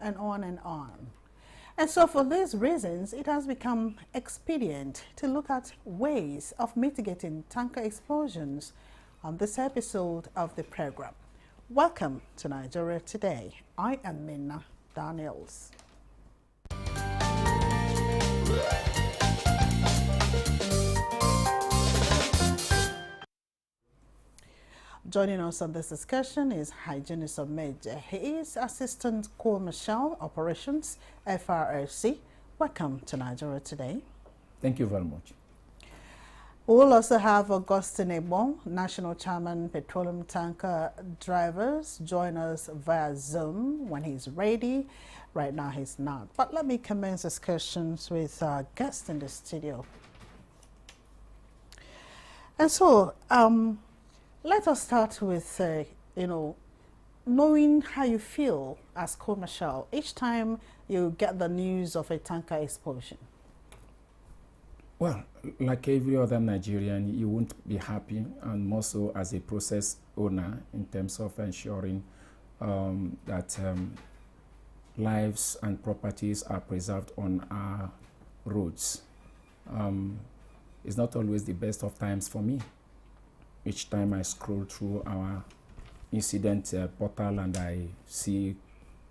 and on and on. And so for these reasons, it has become expedient to look at ways of mitigating tanker explosions on this episode of the program. Welcome to Nigeria Today. I am Nta Daniels. Joining us on this discussion is Hygienist of Major. He is Assistant Corps Marshal Operations, FRSC. Welcome to Nigeria Today. Thank you very much. We will also have Augustine Ebon, National Chairman, Petroleum Tanker Drivers, join us via Zoom when he's ready. Right now he's not. But let me commence discussions with our guest in the studio. And so, let us start with, knowing how you feel as Corps Marshal each time you get the news of a tanker explosion. Well, like every other Nigerian, you won't be happy, and more so as a process owner in terms of ensuring that lives and properties are preserved on our roads. It's not always the best of times for me. Each time I scroll through our incident portal and I see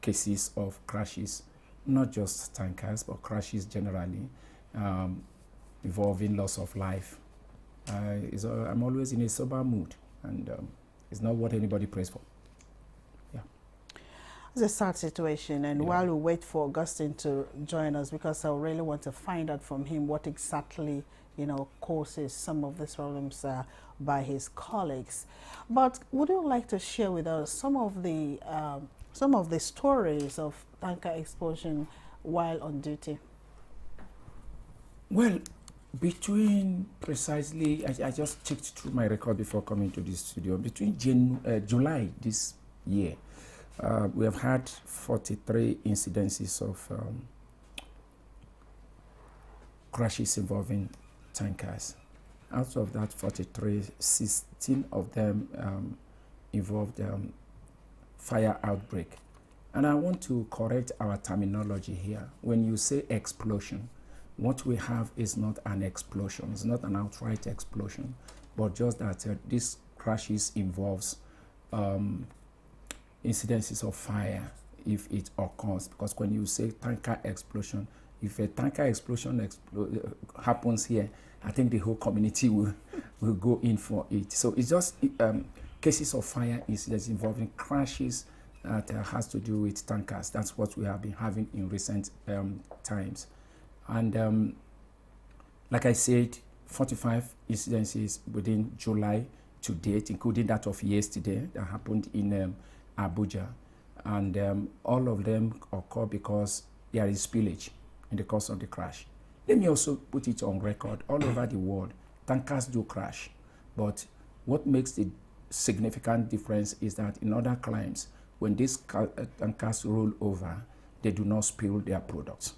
cases of crashes, not just tankers, but crashes generally, involving loss of life. I'm always in a sober mood, and it's not what anybody prays for. Yeah. It's a sad situation, and while we wait for Augustine to join us, because I really want to find out from him what exactly causes some of these problems by his colleagues. But would you like to share with us some of the stories of tanker explosion while on duty? Well, between precisely, I just checked through my record before coming to this studio. Between July this year, we have had 43 incidences of crashes involving tankers. Out of that 43, 16 of them involved fire outbreak. And I want to correct our terminology here. When you say explosion, what we have is not an explosion. It's not an outright explosion, but just that this crashes involves incidences of fire if it occurs. Because when you say tanker explosion, if a tanker explosion happens here, I think the whole community will go in for it. So it's just cases of fire incidents involving crashes that has to do with tankers. That's what we have been having in recent times. And like I said, 45 incidences within July to date, including that of yesterday that happened in Abuja. And all of them occur because there is spillage in the course of the crash. Let me also put it on record, all over the world, tankers do crash. But what makes the significant difference is that in other climes, when these tankers roll over, they do not spill their products.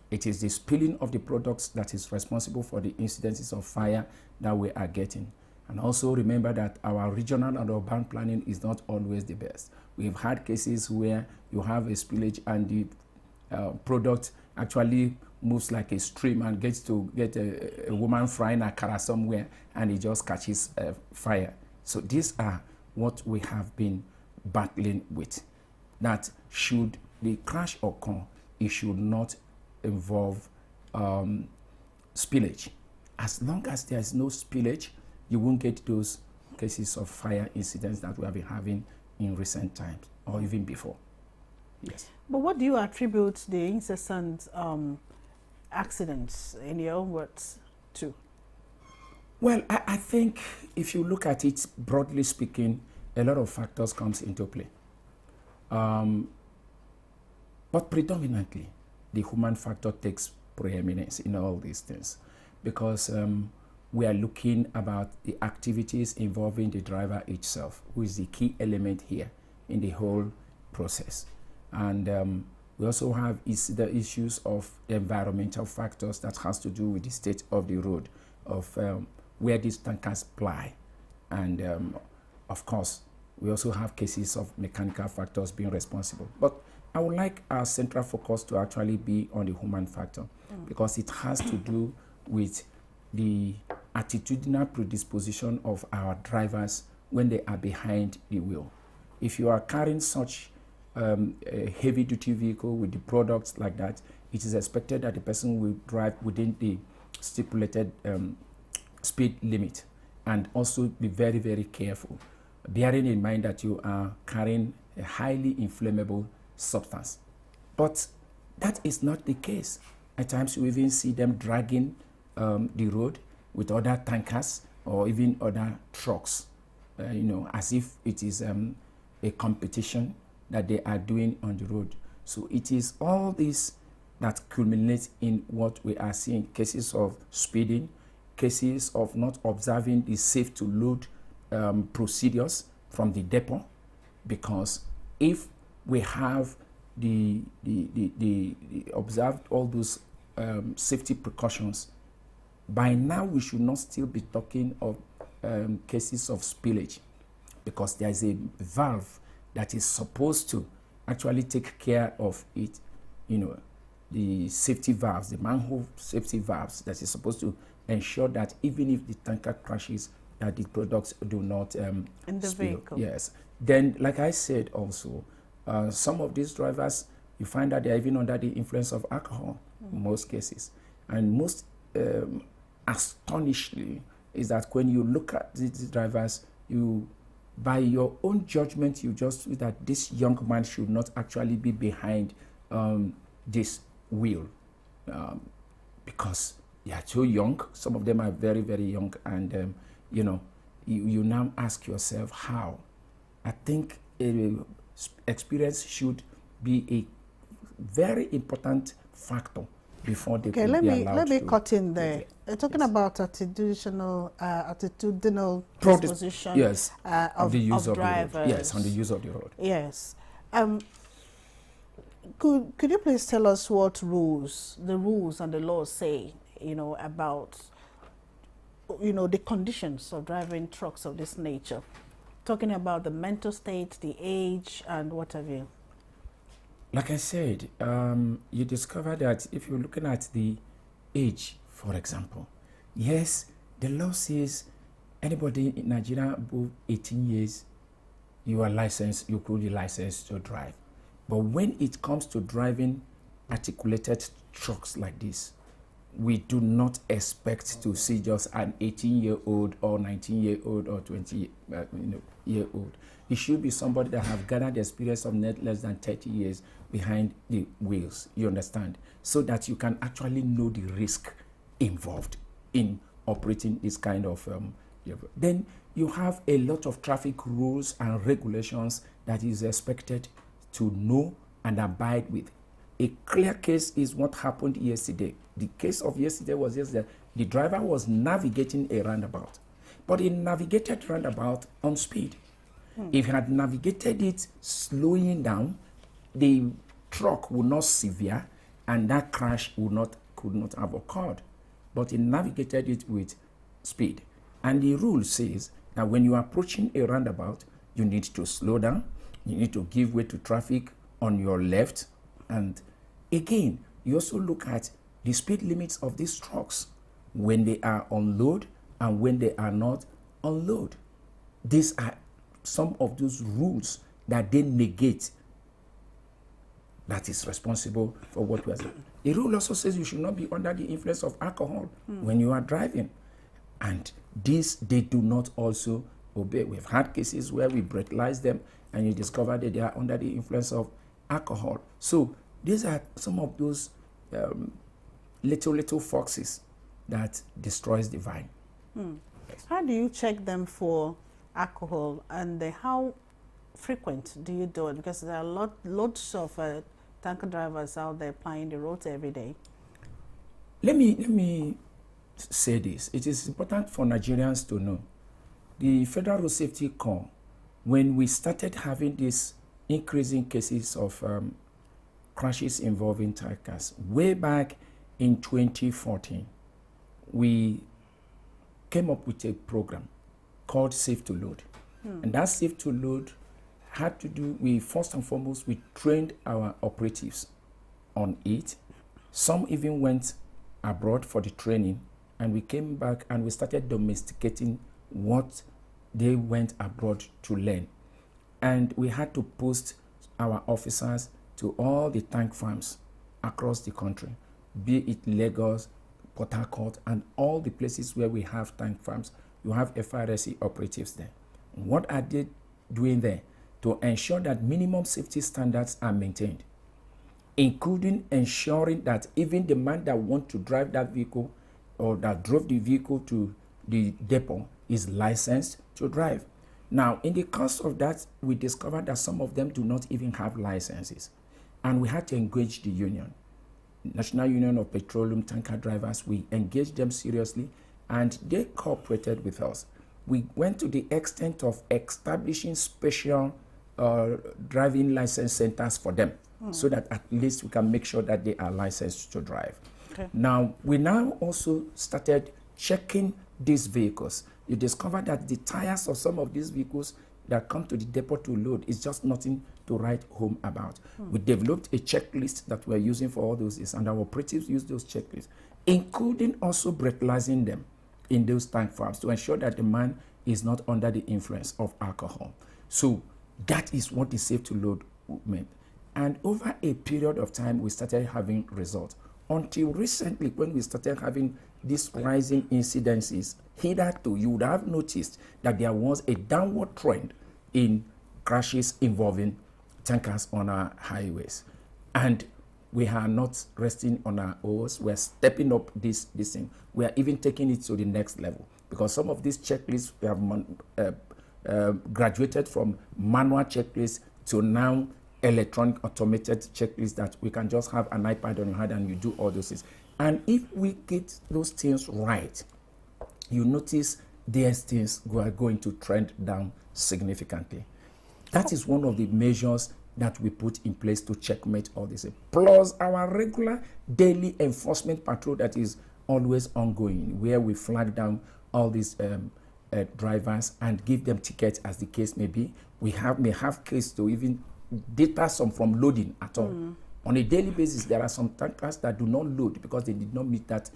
It is the spilling of the products that is responsible for the incidences of fire that we are getting. And also remember that our regional and urban planning is not always the best. We've had cases where you have a spillage and the product actually moves like a stream and gets to get a woman frying akara somewhere, and it just catches fire. So these are what we have been battling with. That should the crash occur, it should not involve spillage. As long as there is no spillage, you won't get those cases of fire incidents that we have been having in recent times or even before. Yes. But what do you attribute the incessant accidents, in your own words, to? Well, I think if you look at it broadly speaking, a lot of factors comes into play. But predominantly, the human factor takes preeminence in all these things, because we are looking about the activities involving the driver itself, who is the key element here in the whole process. And we also have the issues of environmental factors that has to do with the state of the road, of where these tankers ply. And of course, we also have cases of mechanical factors being responsible. But I would like our central focus to actually be on the human factor, because it has to do with the attitudinal predisposition of our drivers when they are behind the wheel. If you are carrying such a heavy-duty vehicle with the products like that, it is expected that the person will drive within the stipulated speed limit, and also be very, very careful, bearing in mind that you are carrying a highly inflammable substance. But that is not the case. At times you even see them dragging the road with other tankers or even other trucks, as if it is a competition that they are doing on the road. So it is all this that culminates in what we are seeing: cases of speeding, cases of not observing the safe to load procedures from the depot. Because if we have the observed all those safety precautions, by now we should not still be talking of cases of spillage, because there is a valve that is supposed to actually take care of it, the safety valves, the manhole safety valves, that is supposed to ensure that even if the tanker crashes, that the products do not in the spill. vehicle. Yes. Then, like I said also, some of these drivers, you find that they are even under the influence of alcohol in most cases. And most astonishingly is that when you look at these drivers, by your own judgment, you just see that this young man should not actually be behind this wheel, because they are too young. Some of them are very, very young, and you now ask yourself how. I think experience should be a very important factor before they could be allowed let me to cut in there. Talking about attitudinal disposition, yes, of the use of drivers. the road. Yes, on the use of the road. Yes. Could you please tell us what the rules and the laws say, about, the conditions of driving trucks of this nature? Talking about the mental state, the age, and what have you. Like I said, you discover that if you're looking at the age, for example, yes, the law says anybody in Nigeria above 18 years, you are licensed, you could be licensed to drive. But when it comes to driving articulated trucks like this, we do not expect to see just an 18-year-old or 19-year-old or 20-year-old. It should be somebody that have gathered the experience of not less than 30 years behind the wheels, you understand? So that you can actually know the risk involved in operating this kind of Then you have a lot of traffic rules and regulations that is expected to know and abide with. A clear case is what happened yesterday. The case of yesterday was that the driver was navigating a roundabout, but he navigated roundabout on speed. If he had navigated it slowing down, the truck would not severe, and that crash could not have occurred. But he navigated it with speed. And the rule says that when you are approaching a roundabout, you need to slow down, you need to give way to traffic on your left, and again, you also look at the speed limits of these trucks when they are on load and when they are not on load. These are some of those rules that they negate that is responsible for what we are saying. The rule also says you should not be under the influence of alcohol when you are driving. And this they do not also obey. We've had cases where we breathalyze them and you discover that they are under the influence of alcohol. So these are some of those little foxes that destroys the vine. Yes. How do you check them for alcohol, and how frequent do you do it? Because there are lots of tanker drivers out there plying the roads every day. Let me say this. It is important for Nigerians to know. The Federal Road Safety Corps, when we started having these increasing cases of crashes involving tankers, way back in 2014, we came up with a program called Safe to Load. And that Safe to Load had to do, we first and foremost, we trained our operatives on it. Some even went abroad for the training, and we came back and we started domesticating what they went abroad to learn. And we had to post our officers to all the tank farms across the country, be it Lagos, Port Harcourt, and all the places where we have tank farms. You have FRSC operatives there. What are they doing there? To ensure that minimum safety standards are maintained, including ensuring that even the man that wants to drive that vehicle or that drove the vehicle to the depot is licensed to drive. Now, in the course of that, we discovered that some of them do not even have licenses. And we had to engage the union, National Union of Petroleum Tanker Drivers. We engaged them seriously, and they cooperated with us. We went to the extent of establishing special driving license centers for them, so that at least we can make sure that they are licensed to drive. Okay. Now, we now also started checking these vehicles. You discover that the tires of some of these vehicles that come to the depot to load is just nothing to write home about. We developed a checklist that we're using for all those, and our operatives use those checklists, including also breathalyzing them in those tank farms to ensure that the man is not under the influence of alcohol. So that is what the safe to load meant. And over a period of time, we started having results. Until recently, when we started having these rising incidences, hitherto, you would have noticed that there was a downward trend in crashes involving tankers on our highways. And we are not resting on our oars. We're stepping up this thing. We are even taking it to the next level, because some of these checklists we have graduated from manual checklists to now electronic automated checklists that we can just have an iPad on your hand and you do all those things. And if we get those things right, you notice these things are going to trend down significantly. That is one of the measures that we put in place to checkmate all this. Plus our regular daily enforcement patrol that is always ongoing, where we flag down all these drivers and give them tickets as the case may be. We may have case to even deter some from loading at all. On a daily basis, there are some tankers that do not load because they did not meet that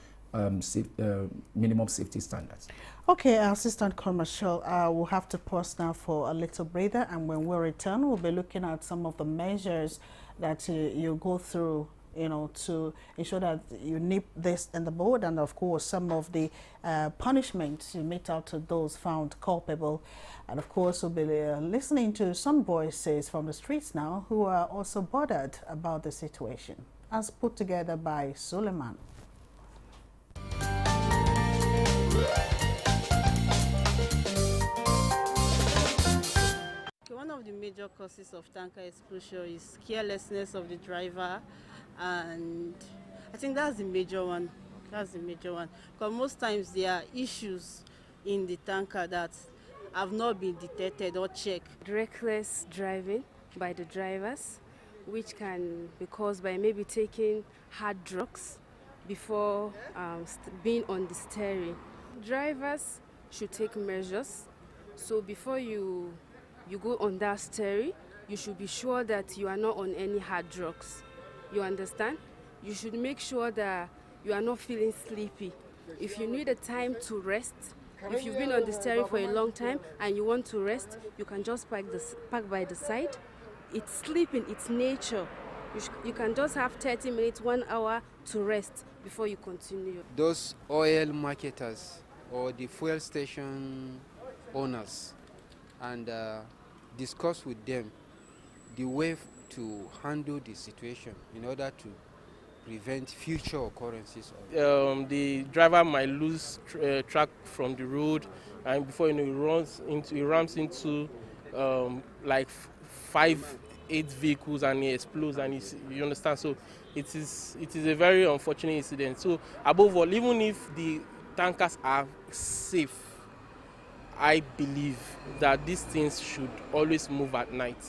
minimum safety standards. Okay, Assistant Commercial, we'll have to pause now for a little breather, and when we return, we'll be looking at some of the measures that you go through, you know, to ensure that you nip this in the bud, and of course some of the punishments you mete out to those found culpable. And of course we'll be listening to some voices from the streets now who are also bothered about the situation, as put together by Suleiman. One of the major causes of tanker explosion is carelessness of the driver, and I think that's the major one. Because most times there are issues in the tanker that have not been detected or checked. Reckless driving by the drivers, which can be caused by maybe taking hard drugs before being on the steering. Drivers should take measures. So before you go on that steering, you should be sure that you are not on any hard drugs. You understand? You should make sure that you are not feeling sleepy. If you need a time to rest, if you've been on the steering for a long time and you want to rest, you can just park by the side. It's sleeping, it's nature. You can just have 30 minutes, 1 hour to rest before you continue. Those oil marketers or the fuel station owners, and discuss with them the way to handle the situation in order to prevent future occurrences. The driver might lose track from the road, and before you know, he rams into like 5-8 vehicles, and he explodes, and you understand. So it is a very unfortunate incident. So above all, even if the tankers are safe, I believe that these things should always move at night.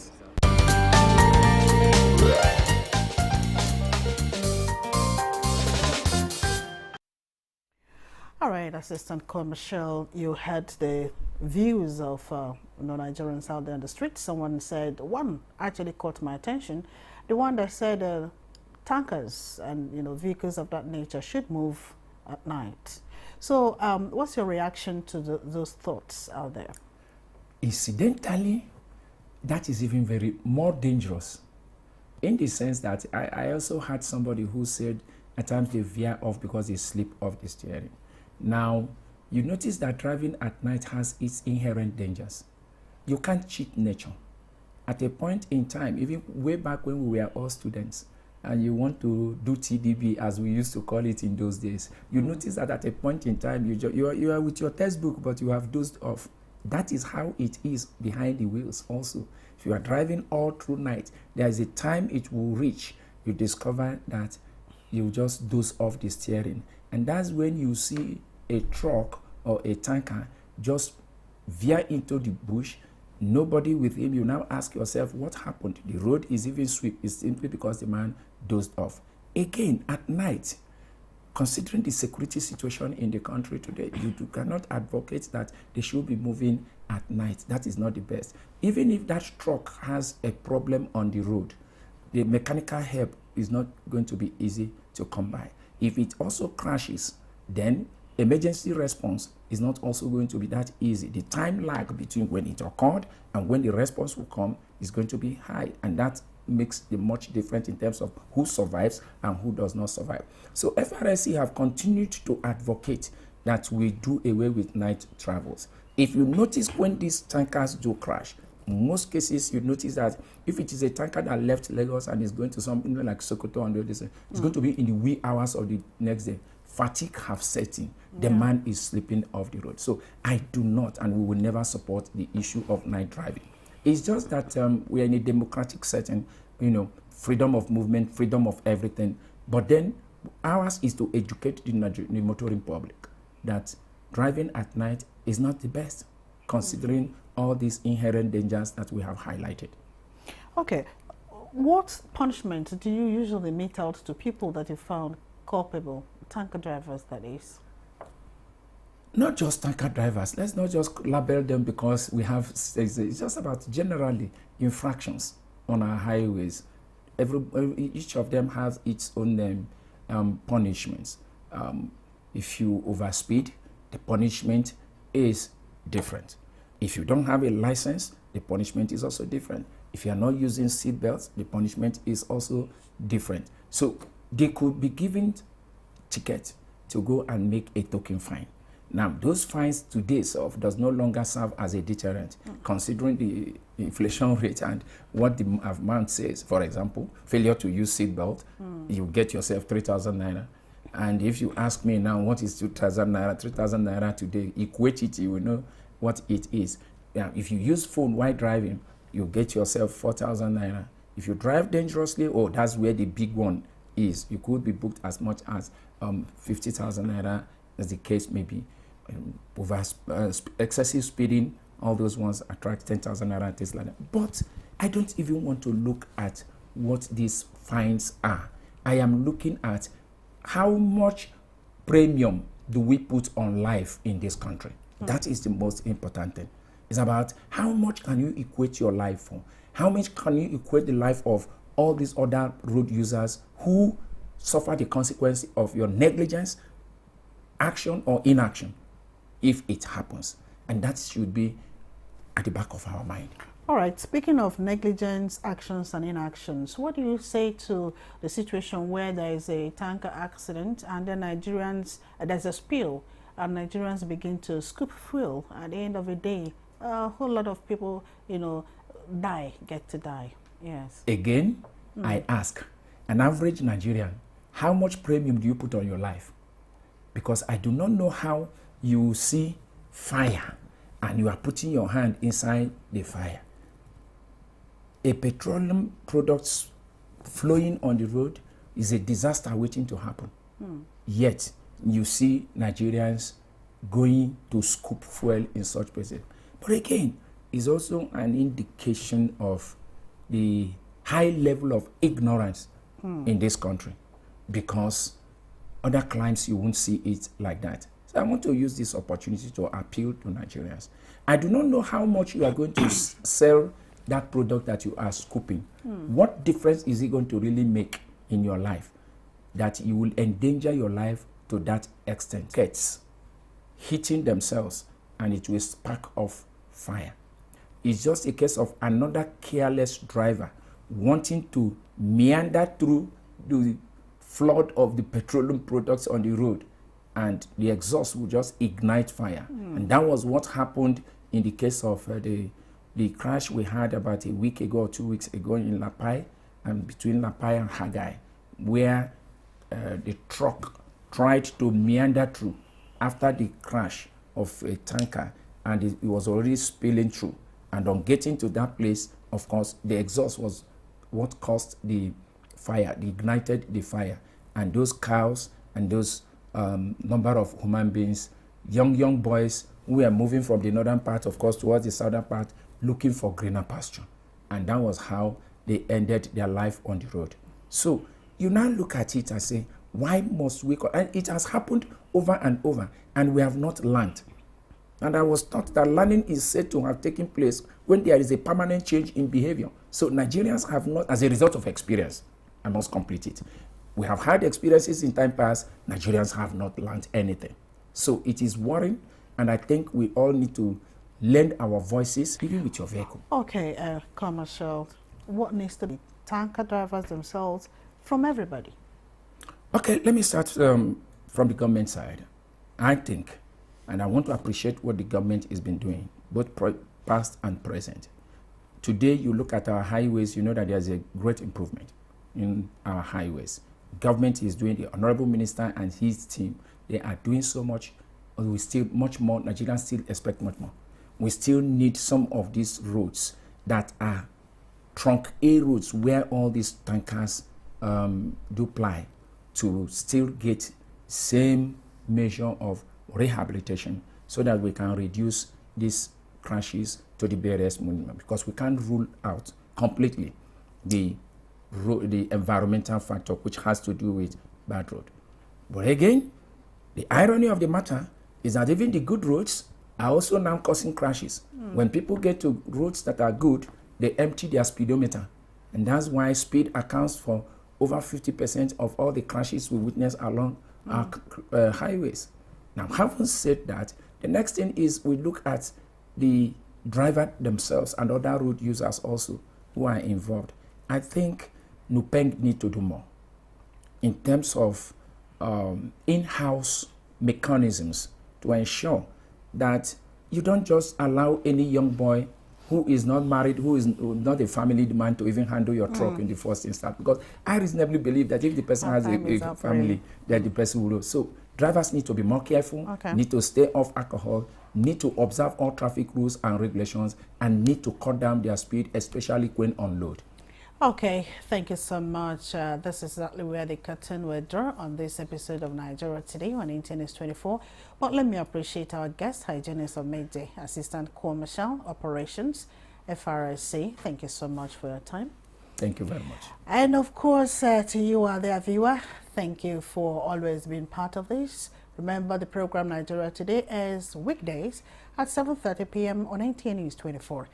All right, Assistant Commercial, you heard the views of Nigerians out there on the street. Someone said, one actually caught my attention, the one that said tankers and vehicles of that nature should move at night. So what's your reaction to those thoughts out there? Incidentally, that is even very more dangerous, in the sense that I also had somebody who said at times they veer off because they slip off the steering. Now, you notice that driving at night has its inherent dangers. You can't cheat nature. At a point in time, even way back when we were all students, and you want to do TDB, as we used to call it in those days, you notice that at a point in time, you are with your textbook, but you have dozed off. That is how it is behind the wheels also. If you are driving all through night, there is a time it will reach, you discover that you just doze off the steering. And that's when you see a truck or a tanker just veer into the bush, nobody with him. You now ask yourself, what happened? The road is even swept. It's simply because the man dozed off. Again, at night, considering the security situation in the country today, you cannot advocate that they should be moving at night. That is not the best. Even if that truck has a problem on the road, the mechanical help is not going to be easy to come by. If it also crashes, then emergency response is not also going to be that easy. The time lag between when it occurred and when the response will come is going to be high, and that makes the much difference in terms of who survives and who does not survive. So FRSC have continued to advocate that we do away with night travels. If you notice, when these tankers do crash, in most cases you notice that if it is a tanker that left Lagos and is going to something like Sokoto and it's going to be in the wee hours of the next day. Fatigue have set in. The man is sleeping off the road. So I do not, and we will never support the issue of night driving. It's just that we are in a democratic setting, freedom of movement, freedom of everything. But then ours is to educate the motoring public that driving at night is not the best, considering all these inherent dangers that we have highlighted. Okay. What punishment do you usually mete out to people that you found culpable? Tanker drivers, that is. Not just tanker drivers. Let's not just label them, because we have, it's just about generally infractions on our highways. Each of them has its own punishments. If you overspeed, the punishment is different. If you don't have a license, the punishment is also different. If you are not using seat belts, the punishment is also different. So they could be given ticket to go and make a token fine. Now, those fines today does no longer serve as a deterrent, considering the inflation rate and what the amount says. For example, failure to use seatbelt, you get yourself 3,000 naira. And if you ask me now, what is 2,000 naira? 3,000 naira today, equate it, you will know what it is. Yeah, if you use phone while driving, you get yourself 4,000 naira. If you drive dangerously, that's where the big one is. You could be booked as much as 50,000 naira, as the case may be. Over excessive speeding, all those ones attract 10,000 naira and things like that. But I don't even want to look at what these fines are. I am looking at how much premium do we put on life in this country. That is the most important thing. It's about how much can you equate your life for? How much can you equate the life of all these other road users who suffer the consequence of your negligence, action or inaction, if it happens? And that should be at the back of our mind. All right, speaking of negligence, actions and inactions, what do you say to the situation where there is a tanker accident and then there's a spill and Nigerians begin to scoop fuel? At the end of the day, a whole lot of people, get to die. Yes. Again, I ask, an average Nigerian, how much premium do you put on your life? Because I do not know how you see fire and you are putting your hand inside the fire. A petroleum product flowing on the road is a disaster waiting to happen. Yet, you see Nigerians going to scoop fuel in such places. But again, it's also an indication of the high level of ignorance in this country, because other climes you won't see it like that. So I want to use this opportunity to appeal to Nigerians. I do not know how much you are going to sell that product that you are scooping. What difference is it going to really make in your life that you will endanger your life to that extent? Kids hitting themselves and it will spark off fire. It's just a case of another careless driver wanting to meander through the flood of the petroleum products on the road, and the exhaust will just ignite fire. And that was what happened in the case of the crash we had about a week ago or 2 weeks ago in Lapai, and between Lapai and Hagai, where the truck tried to meander through after the crash of a tanker, and it was already spilling through. And on getting to that place, of course, the exhaust was what caused the fire, ignited the fire. And those cows and those number of human beings, young boys who were moving from the northern part, of course, towards the southern part, looking for greener pasture. And that was how they ended their life on the road. So you now look at it and say, why must we? And it has happened over and over, and we have not learned. And I was taught that learning is said to have taken place when there is a permanent change in behavior. So Nigerians have not, as a result of experience, I must complete it. We have had experiences in time past. Nigerians have not learned anything. So it is worrying, and I think we all need to lend our voices, even with your vehicle. Okay, commercial. What needs to be tanker drivers themselves from everybody? Okay, let me start from the government side. I think, and I want to appreciate what the government has been doing, both past and present. Today, you look at our highways, you know that there's a great improvement in our highways. Government is doing, the Honorable Minister and his team, they are doing so much, but we still much more, Nigerians still expect much more. We still need some of these roads that are trunk A roads where all these tankers do ply, to still get same measure of rehabilitation so that we can reduce these crashes to the barest minimum, because we can't rule out completely the environmental factor which has to do with bad road. But again, the irony of the matter is that even the good roads are also now causing crashes. When people get to roads that are good, they empty their speedometer. And that's why speed accounts for over 50% of all the crashes we witness along our highways. Now, having said that, the next thing is we look at the driver themselves and other road users also who are involved. I think NUPENG need to do more in terms of in-house mechanisms to ensure that you don't just allow any young boy who is not married, who is not a family man, to even handle your truck in the first instance. Because I reasonably believe that if the person has a family, that the person will. So drivers need to be more careful, need to stay off alcohol, need to observe all traffic rules and regulations, and need to cut down their speed, especially when on load. Okay, thank you so much. This is exactly where the curtain will draw on this episode of Nigeria Today on Nta News24. But let me appreciate our guest, hygienist of Midday, Assistant Commercial Operations, FRSC. Thank you so much for your time. Thank you very much. And of course, to you, our dear viewer, thank you for always being part of this. Remember, the program Nigeria Today is weekdays at 7:30 p.m. on Nta News24.